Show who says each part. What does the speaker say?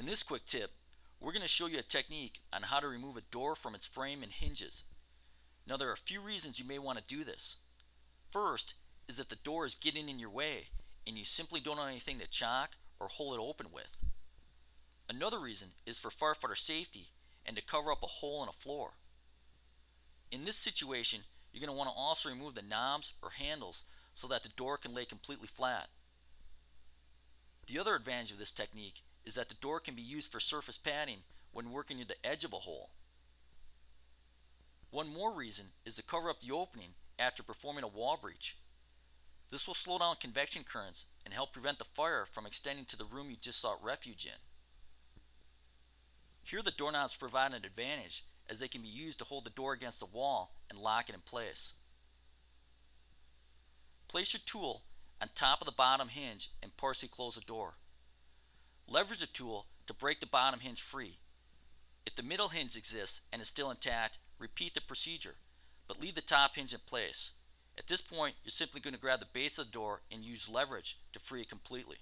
Speaker 1: this quick tip, we're going to show you a technique on how to remove a door from its frame and hinges. Now there are a few reasons you may want to do this. First is that the door is getting in your way and you simply don't have anything to chock or hold it open with. Another reason is for firefighter safety and to cover up a hole in a floor. In this situation, you're going to want to also remove the knobs or handles so that the door can lay completely flat. The other advantage of this technique is that the door can be used for surface padding when working near the edge of a hole. One more reason is to cover up the opening after performing a wall breach. This will slow down convection currents and help prevent the fire from extending to the room you just sought refuge in. Here the doorknobs provide an advantage as they can be used to hold the door against the wall and lock it in place. Place your tool on top of the bottom hinge and partially close the door. Leverage the tool to break the bottom hinge free. If the middle hinge exists and is still intact, repeat the procedure, but leave the top hinge in place. At this point, you're simply going to grab the base of the door and use leverage to free it completely.